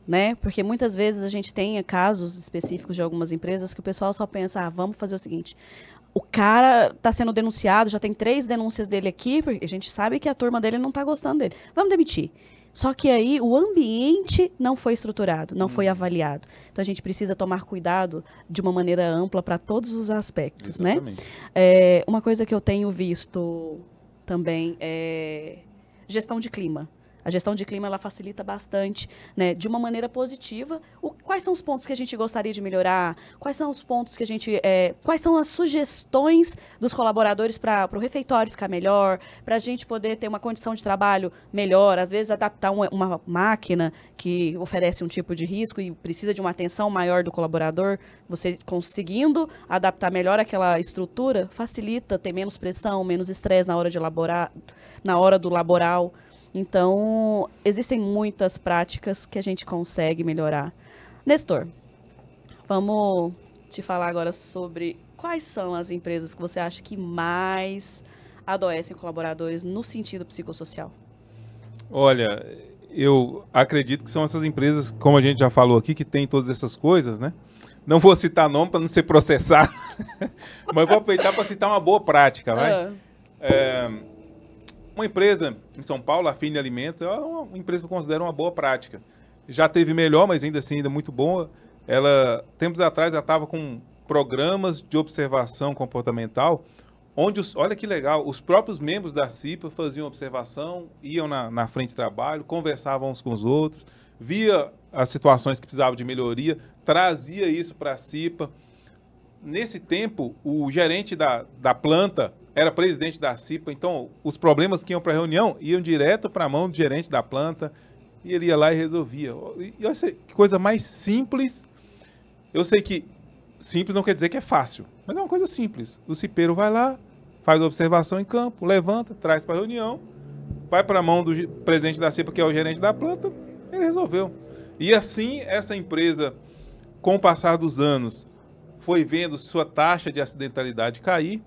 Né? Porque muitas vezes a gente tem casos específicos de algumas empresas que o pessoal só pensa, vamos fazer o seguinte, o cara está sendo denunciado, já tem 3 denúncias dele aqui, porque a gente sabe que a turma dele não está gostando dele. Vamos demitir. Só que aí o ambiente não foi estruturado, não foi avaliado. Então a gente precisa tomar cuidado de uma maneira ampla para todos os aspectos, né? Uma coisa que eu tenho visto também é gestão de clima. A gestão de clima, ela facilita bastante, né, de uma maneira positiva. Quais são os pontos que a gente gostaria de melhorar? Quais são os pontos que a gente... quais são as sugestões dos colaboradores para o refeitório ficar melhor, para a gente poder ter uma condição de trabalho melhor, às vezes adaptar uma máquina que oferece um tipo de risco e precisa de uma atenção maior do colaborador, você conseguindo adaptar melhor aquela estrutura, facilita, tem menos pressão, menos estresse na hora de elaborar, na hora do laboral. Então, existem muitas práticas que a gente consegue melhorar. Nestor, vamos te falar agora sobre quais são as empresas que você acha que mais adoecem colaboradores no sentido psicossocial. Olha, eu acredito que são essas empresas, como a gente já falou aqui, que tem todas essas coisas, né? Não vou citar nome para não ser processado, mas vou aproveitar para citar uma boa prática, vai? Uma empresa em São Paulo, a Fine Alimentos, é uma empresa que eu considero uma boa prática. Já teve melhor, mas ainda assim ainda muito boa. Tempos atrás, ela estava com programas de observação comportamental, onde, olha que legal, os próprios membros da CIPA faziam observação, iam na frente de trabalho, conversavam uns com os outros, via as situações que precisavam de melhoria, trazia isso para a CIPA. Nesse tempo, o gerente da planta era presidente da CIPA, então os problemas que iam para a reunião iam direto para a mão do gerente da planta e ele ia lá e resolvia. E olha que coisa mais simples. Eu sei que simples não quer dizer que é fácil, mas é uma coisa simples. O cipeiro vai lá, faz a observação em campo, levanta, traz para a reunião, vai para a mão do presidente da CIPA, que é o gerente da planta, ele resolveu. E assim, essa empresa, com o passar dos anos, foi vendo sua taxa de acidentalidade cair.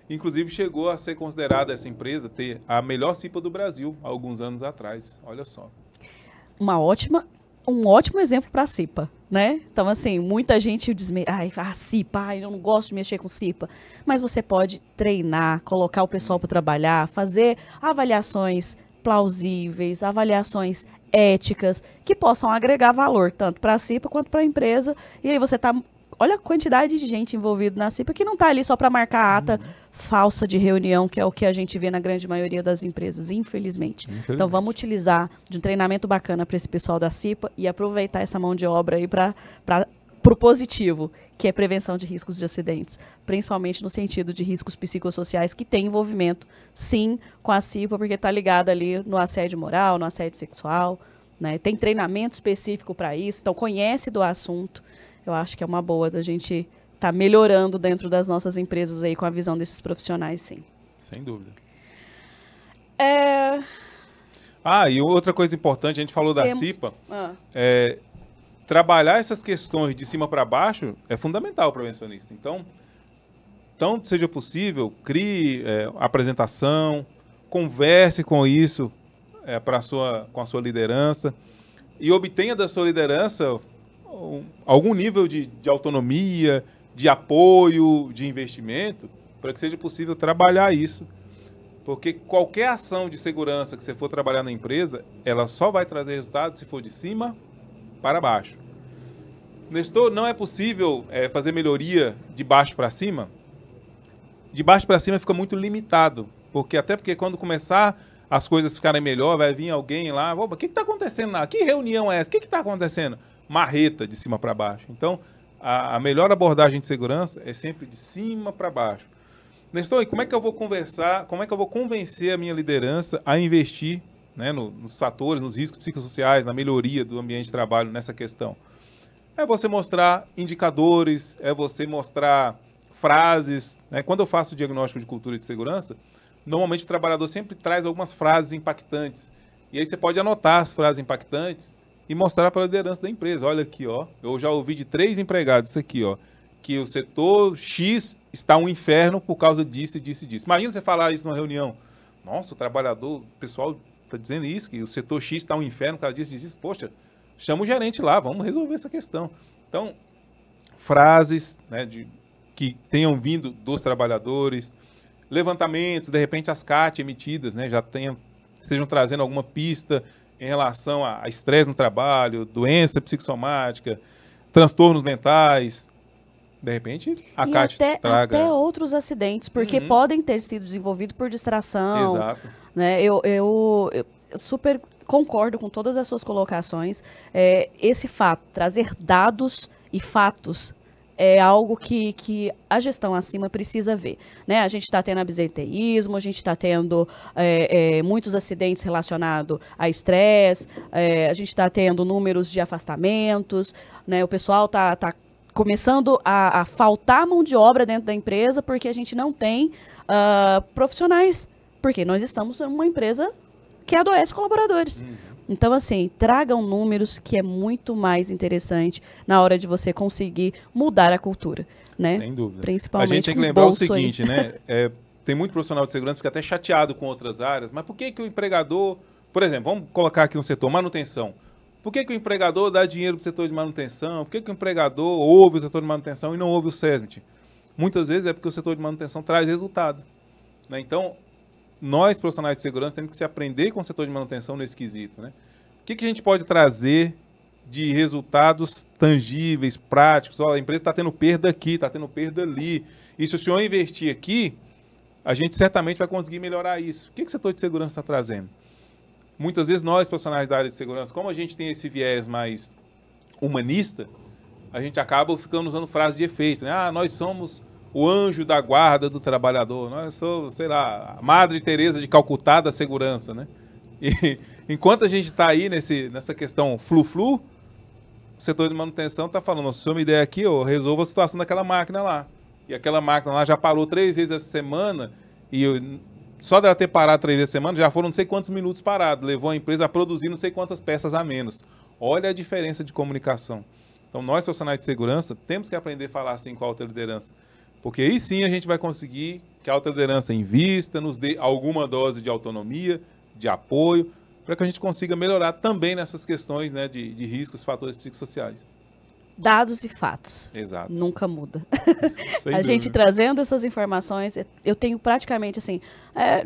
Inclusive, chegou a ser considerada essa empresa ter a melhor CIPA do Brasil, há alguns anos atrás. Olha só. Um ótimo exemplo para a CIPA, né? Então, assim, muita gente diz, a CIPA, eu não gosto de mexer com CIPA. Mas você pode treinar, colocar o pessoal para trabalhar, fazer avaliações plausíveis, avaliações éticas, que possam agregar valor, tanto para a CIPA quanto para a empresa. E aí você está olha a quantidade de gente envolvida na CIPA que não está ali só para marcar a ata falsa de reunião, que é o que a gente vê na grande maioria das empresas, infelizmente. Então vamos utilizar de um treinamento bacana para esse pessoal da CIPA e aproveitar essa mão de obra aí para o positivo, que é prevenção de riscos de acidentes, principalmente no sentido de riscos psicossociais, que tem envolvimento, sim, com a CIPA, porque está ligado ali no assédio moral, no assédio sexual, né? Tem treinamento específico para isso, então conhece do assunto. Eu acho que é uma boa da gente estar melhorando dentro das nossas empresas aí com a visão desses profissionais, sim. Sem dúvida. E outra coisa importante, a gente falou da CIPA, trabalhar essas questões de cima para baixo é fundamental para o prevencionista. Então, seja possível, crie apresentação, converse com isso com a sua liderança e obtenha da sua liderança algum nível de autonomia, de apoio, de investimento, para que seja possível trabalhar isso. Porque qualquer ação de segurança que você for trabalhar na empresa, ela só vai trazer resultado se for de cima para baixo. Nestor, não é possível fazer melhoria de baixo para cima? De baixo para cima fica muito limitado, porque quando começar as coisas ficarem melhor, vai vir alguém lá, o que está acontecendo lá? Que reunião é essa? O que está acontecendo? Marreta de cima para baixo. Então, a melhor abordagem de segurança é sempre de cima para baixo. Nestor, e como é que eu vou conversar, como é que eu vou convencer a minha liderança a investir, né, nos fatores, nos riscos psicossociais, na melhoria do ambiente de trabalho nessa questão? É você mostrar indicadores, é você mostrar frases, né? Quando eu faço o diagnóstico de cultura de segurança, normalmente o trabalhador sempre traz algumas frases impactantes. E aí você pode anotar as frases impactantes e mostrar para a liderança da empresa. Olha aqui, ó, eu já ouvi de 3 empregados isso aqui, ó, que o setor X está um inferno por causa disso, disso e disso. Imagina você falar isso numa reunião. Nossa, o trabalhador, o pessoal está dizendo isso, que o setor X está um inferno por causa disso e disso. Poxa, chama o gerente lá, vamos resolver essa questão. Então, frases, né, que tenham vindo dos trabalhadores, levantamentos, de repente as CAT emitidas, né, estejam trazendo alguma pista em relação a estresse no trabalho, doença psicossomática, transtornos mentais. De repente, a CAT traga... até outros acidentes, porque podem ter sido desenvolvidos por distração. Exato. Né? Eu super concordo com todas as suas colocações. Esse fato, trazer dados e fatos, é algo que a gestão acima precisa ver. Né? A gente está tendo absenteísmo, a gente está tendo muitos acidentes relacionados a estresse, a gente está tendo números de afastamentos, né? O pessoal está começando a faltar mão de obra dentro da empresa porque a gente não tem profissionais, porque nós estamos em uma empresa que adoece colaboradores. Então, assim, tragam números, que é muito mais interessante na hora de você conseguir mudar a cultura, né? Sem dúvida. Principalmente a gente tem que lembrar o seguinte, né? Tem muito profissional de segurança que fica até chateado com outras áreas, mas por que o empregador... Por exemplo, vamos colocar aqui no setor manutenção. Por que o empregador dá dinheiro para o setor de manutenção? Por que o empregador ouve o setor de manutenção e não ouve o SESMIT? Muitas vezes é porque o setor de manutenção traz resultado, né? Então, nós, profissionais de segurança, temos que se aprender com o setor de manutenção nesse quesito, né? O que a gente pode trazer de resultados tangíveis, práticos? A empresa está tendo perda aqui, está tendo perda ali. E se o senhor investir aqui, a gente certamente vai conseguir melhorar isso. O que o setor de segurança está trazendo? Muitas vezes nós, profissionais da área de segurança, como a gente tem esse viés mais humanista, a gente acaba ficando usando frases de efeito, né? Nós somos o anjo da guarda do trabalhador, nós somos, sei lá, a Madre Teresa de Calcutá da segurança, né? E enquanto a gente está aí nessa questão flu-flu, o setor de manutenção está falando, se o senhor me der aqui, eu resolvo a situação daquela máquina lá. E aquela máquina lá já parou 3 vezes essa semana, e só dela ter parado 3 vezes essa semana, já foram não sei quantos minutos parados, levou a empresa a produzir não sei quantas peças a menos. Olha a diferença de comunicação. Então, nós, profissionais de segurança, temos que aprender a falar assim com a alta liderança. Porque aí sim a gente vai conseguir que a alta liderança invista, nos dê alguma dose de autonomia, de apoio, para que a gente consiga melhorar também nessas questões, né, de riscos, fatores psicossociais. Dados e fatos. Exato. Nunca muda. Sem a gente trazendo essas informações, eu tenho praticamente assim,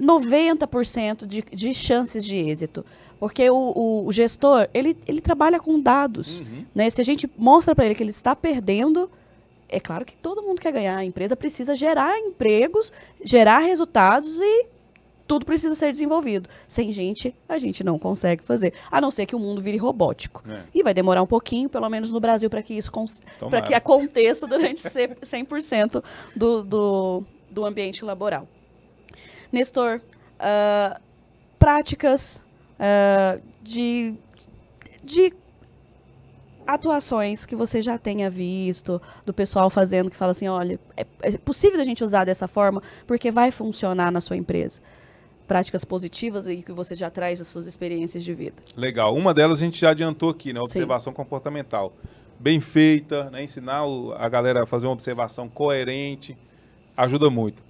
90% de chances de êxito. Porque o gestor, ele trabalha com dados. Né? Se a gente mostra para ele que ele está perdendo, é claro que todo mundo quer ganhar. A empresa precisa gerar empregos, gerar resultados e tudo precisa ser desenvolvido. Sem gente, a gente não consegue fazer. A não ser que o mundo vire robótico. E vai demorar um pouquinho, pelo menos no Brasil, para que isso para que aconteça durante 100% do ambiente laboral. Nestor, práticas de atuações que você já tenha visto, do pessoal fazendo, que fala assim, olha, é possível a gente usar dessa forma, porque vai funcionar na sua empresa. Práticas positivas aí que você já traz das suas experiências de vida. Legal. Uma delas a gente já adiantou aqui, né? Observação comportamental. Bem feita, né? Ensinar a galera a fazer uma observação coerente, ajuda muito.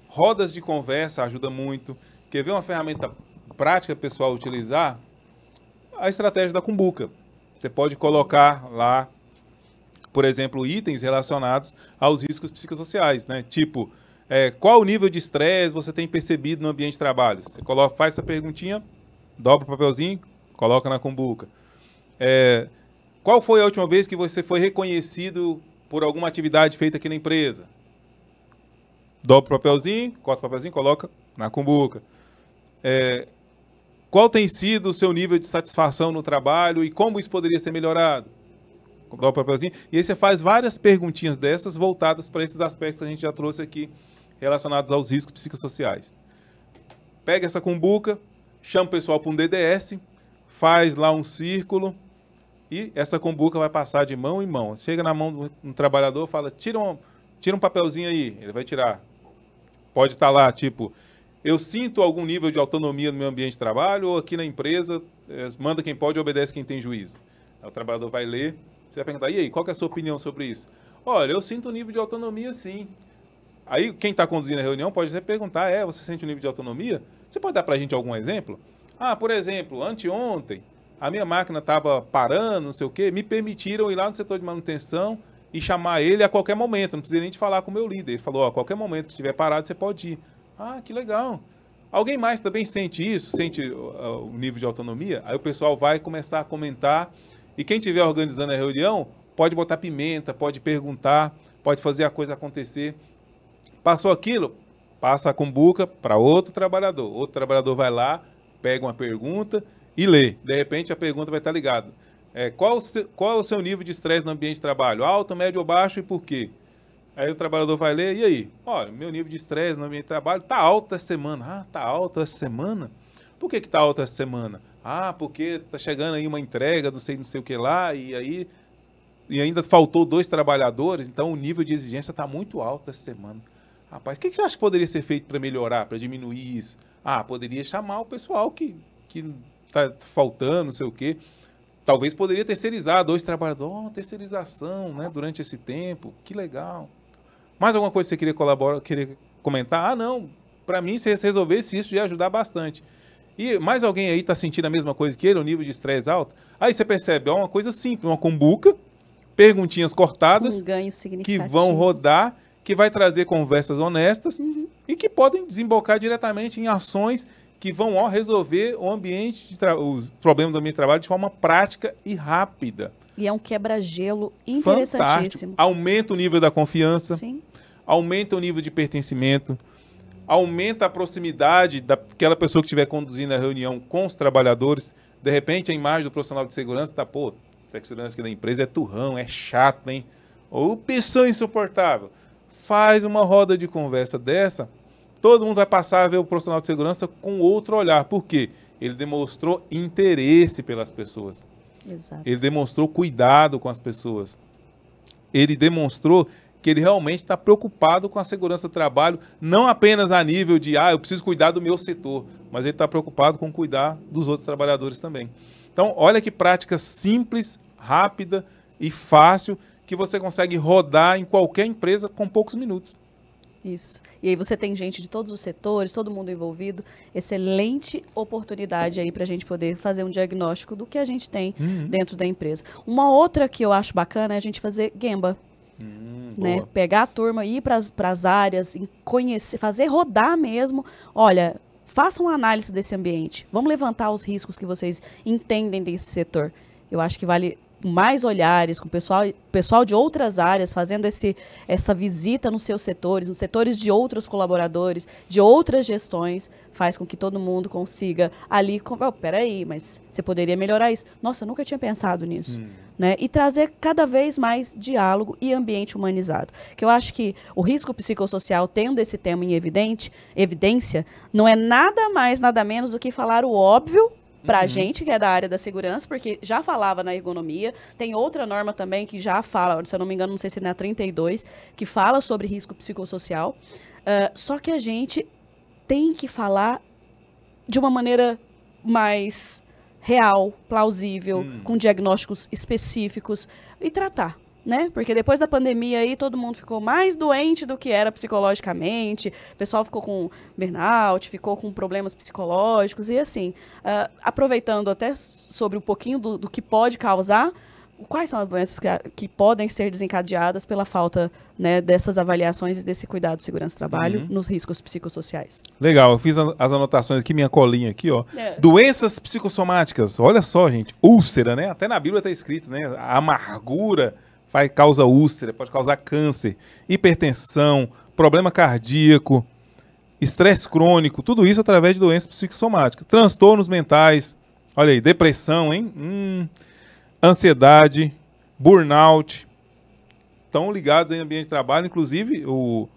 Rodas de conversa ajuda muito. Quer ver uma ferramenta prática pessoal utilizar? A estratégia da Cumbuca. Você pode colocar lá, por exemplo, itens relacionados aos riscos psicossociais, né? Tipo, qual o nível de estresse você tem percebido no ambiente de trabalho? Você faz essa perguntinha, dobra o papelzinho, coloca na Cumbuca. Qual foi a última vez que você foi reconhecido por alguma atividade feita aqui na empresa? Dobra o papelzinho, corta o papelzinho, coloca na Cumbuca. Qual tem sido o seu nível de satisfação no trabalho e como isso poderia ser melhorado? Dobra o papelzinho. E aí você faz várias perguntinhas dessas voltadas para esses aspectos que a gente já trouxe aqui, relacionados aos riscos psicossociais. Pega essa Cumbuca, chama o pessoal para um DDS, faz lá um círculo e essa Cumbuca vai passar de mão em mão. Chega na mão de um trabalhador, fala, tira um papelzinho aí, ele vai tirar. Pode estar lá, tipo, eu sinto algum nível de autonomia no meu ambiente de trabalho ou aqui na empresa, manda quem pode e obedece quem tem juízo. Aí o trabalhador vai ler, você vai perguntar, e aí, qual que é a sua opinião sobre isso? Olha, eu sinto um nível de autonomia sim. Aí quem está conduzindo a reunião pode até perguntar, você sente um nível de autonomia? Você pode dar para a gente algum exemplo? Por exemplo, anteontem, a minha máquina estava parando, não sei o quê, me permitiram ir lá no setor de manutenção e chamar ele a qualquer momento, não precisa nem de falar com o meu líder. Ele falou, a qualquer momento que estiver parado, você pode ir. Que legal. Alguém mais também sente isso? Sente o nível de autonomia? Aí o pessoal vai começar a comentar e quem estiver organizando a reunião pode botar pimenta, pode perguntar, pode fazer a coisa acontecer. Passou aquilo, passa a Cumbuca para outro trabalhador. Outro trabalhador vai lá, pega uma pergunta e lê. De repente a pergunta vai estar ligada. Qual é o seu nível de estresse no ambiente de trabalho? Alto, médio ou baixo e por quê? Aí o trabalhador vai ler, e aí? Olha, meu nível de estresse no ambiente de trabalho está alto essa semana. Está alto essa semana? Por que está alto essa semana? Porque está chegando aí uma entrega, não sei o que lá, e ainda faltou 2 trabalhadores, então o nível de exigência está muito alto essa semana. Rapaz, o que você acha que poderia ser feito para melhorar, para diminuir isso? Poderia chamar o pessoal que está faltando, não sei o quê. Talvez poderia terceirizar 2 trabalhadores. Terceirização, né, durante esse tempo. Que legal. Mais alguma coisa que você queria comentar? Não. Para mim, se resolvesse isso, ia ajudar bastante. E mais alguém aí está sentindo a mesma coisa que ele, o nível de estresse alto? Aí você percebe, uma coisa simples, uma Cumbuca, perguntinhas cortadas, ganho que vão rodar, que vai trazer conversas honestas e que podem desembocar diretamente em ações que vão resolver os problemas do ambiente de trabalho de forma prática e rápida. E é um quebra-gelo interessantíssimo. Fantástico. Aumenta o nível da confiança, Sim. Aumenta o nível de pertencimento, aumenta a proximidade daquela pessoa que estiver conduzindo a reunião com os trabalhadores. De repente, a imagem do profissional de segurança está, o segurança aqui da empresa é turrão, é chato, hein? Ou pessoa insuportável. Faz uma roda de conversa dessa, todo mundo vai passar a ver o profissional de segurança com outro olhar. Por quê? Ele demonstrou interesse pelas pessoas. Exato. Ele demonstrou cuidado com as pessoas. Ele demonstrou que ele realmente está preocupado com a segurança do trabalho, não apenas a nível de, eu preciso cuidar do meu setor, mas ele está preocupado com cuidar dos outros trabalhadores também. Então, olha que prática simples, rápida e fácil, que você consegue rodar em qualquer empresa com poucos minutos. Isso. E aí você tem gente de todos os setores, todo mundo envolvido. Excelente oportunidade aí para a gente poder fazer um diagnóstico do que a gente tem dentro da empresa. Uma outra que eu acho bacana é a gente fazer Gemba. Né? Pegar a turma, ir para as áreas, conhecer, fazer rodar mesmo. Olha, façam uma análise desse ambiente. Vamos levantar os riscos que vocês entendem desse setor. Eu acho que vale mais olhares, com pessoal de outras áreas fazendo essa visita nos seus setores, nos setores de outros colaboradores, de outras gestões, faz com que todo mundo consiga ali, peraí, mas você poderia melhorar isso. Nossa, eu nunca tinha pensado nisso. Né? E trazer cada vez mais diálogo e ambiente humanizado. Que eu acho que o risco psicossocial, tendo esse tema em evidência, não é nada mais, nada menos do que falar o óbvio para a gente, que é da área da segurança, porque já falava na ergonomia, tem outra norma também que já fala, se eu não me engano, não sei se é na 32, que fala sobre risco psicossocial, só que a gente tem que falar de uma maneira mais real, plausível, com diagnósticos específicos e tratar. Né? Porque depois da pandemia aí todo mundo ficou mais doente do que era psicologicamente, o pessoal ficou com burnout, ficou com problemas psicológicos e assim, aproveitando até sobre um pouquinho do que pode causar, quais são as doenças que podem ser desencadeadas pela falta, né, dessas avaliações e desse cuidado de segurança do trabalho nos riscos psicossociais. Legal, eu fiz as anotações aqui, minha colinha aqui, ó. Doenças psicossomáticas, olha só, gente, úlcera, né? Até na Bíblia está escrito, né? A amargura causa úlcera, pode causar câncer, hipertensão, problema cardíaco, estresse crônico, tudo isso através de doenças psicossomáticas. Transtornos mentais, olha aí, depressão, hein? Ansiedade, burnout, estão ligados aí no ambiente de trabalho, inclusive o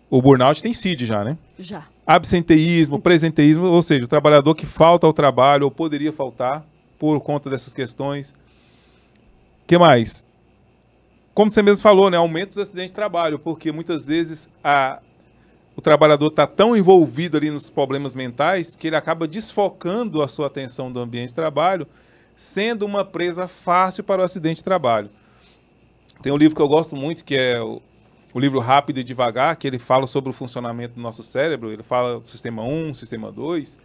burnout tem CID já, né? Já. Absenteísmo, presenteísmo, ou seja, o trabalhador que falta ao trabalho ou poderia faltar por conta dessas questões. O que mais? Como você mesmo falou, né, aumento dos acidentes de trabalho, porque muitas vezes o trabalhador está tão envolvido ali nos problemas mentais que ele acaba desfocando a sua atenção do ambiente de trabalho, sendo uma presa fácil para o acidente de trabalho. Tem um livro que eu gosto muito, que é o livro Rápido e Devagar, que ele fala sobre o funcionamento do nosso cérebro, ele fala do sistema 1, sistema 2,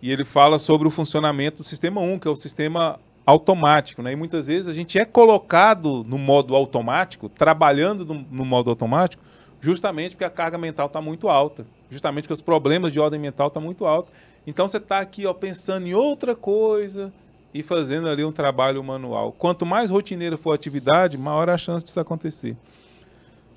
e ele fala sobre o funcionamento do sistema 1, que é o sistema automático, né? E muitas vezes a gente é colocado no modo automático, trabalhando no modo automático, justamente porque a carga mental está muito alta, justamente porque os problemas de ordem mental estão muito altos. Então você está aqui, ó, pensando em outra coisa e fazendo ali um trabalho manual. Quanto mais rotineira for a atividade, maior a chance disso acontecer.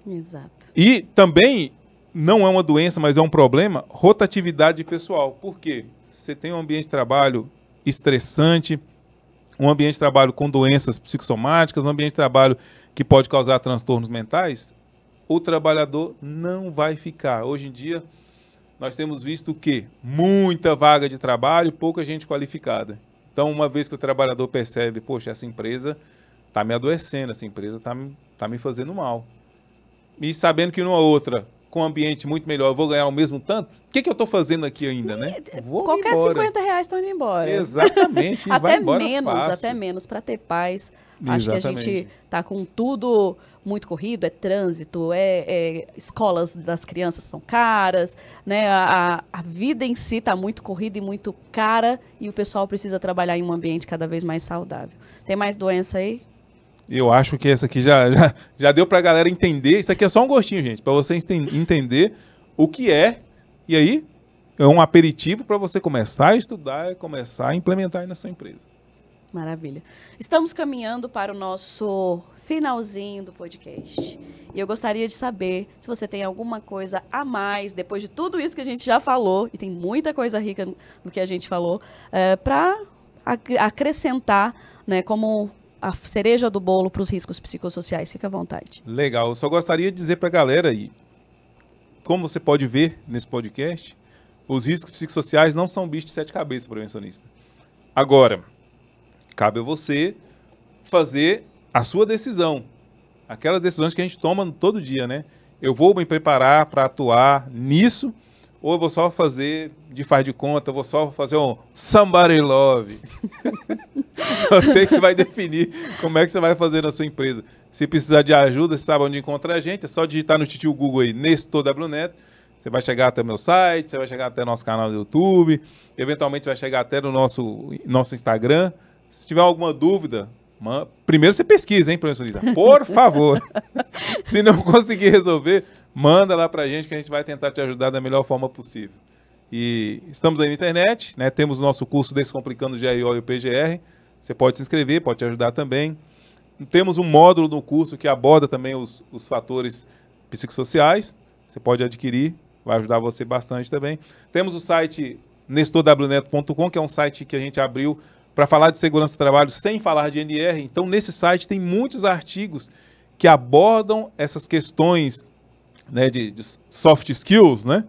Exato. E também, não é uma doença, mas é um problema, rotatividade pessoal. Por quê? Você tem um ambiente de trabalho estressante, um ambiente de trabalho com doenças psicossomáticas, um ambiente de trabalho que pode causar transtornos mentais, o trabalhador não vai ficar. Hoje em dia, nós temos visto o quê? Muita vaga de trabalho, pouca gente qualificada. Então, uma vez que o trabalhador percebe, poxa, essa empresa está me adoecendo, essa empresa está me fazendo mal. E sabendo que numa outra, com um ambiente muito melhor, eu vou ganhar o mesmo tanto, o que eu estou fazendo aqui ainda, né? Qualquer R$50 estão indo embora. Exatamente, vai embora fácil. Até menos, para ter paz. Acho que a gente está com tudo muito corrido, é trânsito, escolas das crianças são caras, né? A vida em si está muito corrida e muito cara e o pessoal precisa trabalhar em um ambiente cada vez mais saudável. Tem mais doença aí? Eu acho que essa aqui já deu para a galera entender. Isso aqui é só um gostinho, gente, para você entender o que é. E aí, é um aperitivo para você começar a estudar e começar a implementar aí na sua empresa. Maravilha. Estamos caminhando para o nosso finalzinho do podcast. E eu gostaria de saber se você tem alguma coisa a mais, depois de tudo isso que a gente já falou, e tem muita coisa rica no que a gente falou, para acrescentar, né, como a cereja do bolo para os riscos psicossociais. Fica à vontade. Legal. Eu só gostaria de dizer para a galera aí, como você pode ver nesse podcast, os riscos psicossociais não são bicho de 7 cabeças, prevencionista. Agora, cabe a você fazer a sua decisão. Aquelas decisões que a gente toma todo dia, né? Eu vou me preparar para atuar nisso, ou eu vou só fazer de faz de conta, eu vou só fazer um somebody love. Você que vai definir como é que você vai fazer na sua empresa. Se precisar de ajuda, você sabe onde encontrar a gente, é só digitar no titio Google aí, Nestor W Neto. Você vai chegar até o meu site, você vai chegar até o nosso canal do YouTube, eventualmente vai chegar até no nosso Instagram. Se tiver alguma dúvida, primeiro você pesquisa, hein, professorita? Por favor. Se não conseguir resolver, manda lá pra gente que a gente vai tentar te ajudar da melhor forma possível. E estamos aí na internet, né? Temos o nosso curso Descomplicando o GRO e o PGR. Você pode se inscrever, pode te ajudar também. Temos um módulo no curso que aborda também os fatores psicossociais. Você pode adquirir, vai ajudar você bastante também. Temos o site nestorwneto.com, que é um site que a gente abriu para falar de segurança do trabalho sem falar de NR. Então, nesse site tem muitos artigos que abordam essas questões, né, de soft skills, né,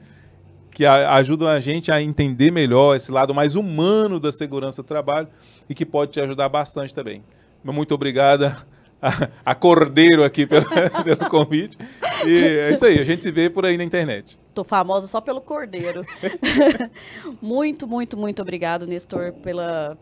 que ajudam a gente a entender melhor esse lado mais humano da segurança do trabalho e que pode te ajudar bastante também. Muito obrigada a Cordeiro aqui pelo convite. E é isso aí, a gente se vê por aí na internet. Tô famosa só pelo Cordeiro. Muito, muito, muito obrigado, Nestor, pela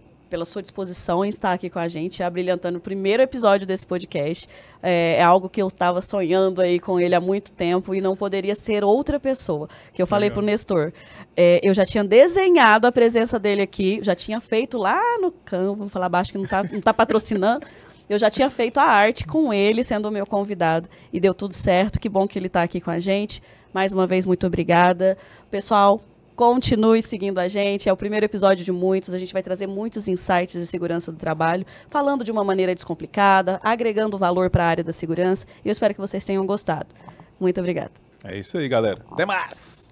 sua disposição em estar aqui com a gente, abrilhantando o primeiro episódio desse podcast. É algo que eu estava sonhando aí com ele há muito tempo e não poderia ser outra pessoa. Que eu falei pro Nestor, eu já tinha desenhado a presença dele aqui, já tinha feito lá no Canva, vou falar baixo que não tá patrocinando, eu já tinha feito a arte com ele, sendo o meu convidado, e deu tudo certo. Que bom que ele está aqui com a gente. Mais uma vez, muito obrigada. Pessoal, continue seguindo a gente, é o primeiro episódio de muitos, a gente vai trazer muitos insights de segurança do trabalho, falando de uma maneira descomplicada, agregando valor para a área da segurança, e eu espero que vocês tenham gostado. Muito obrigada. É isso aí, galera. Até mais!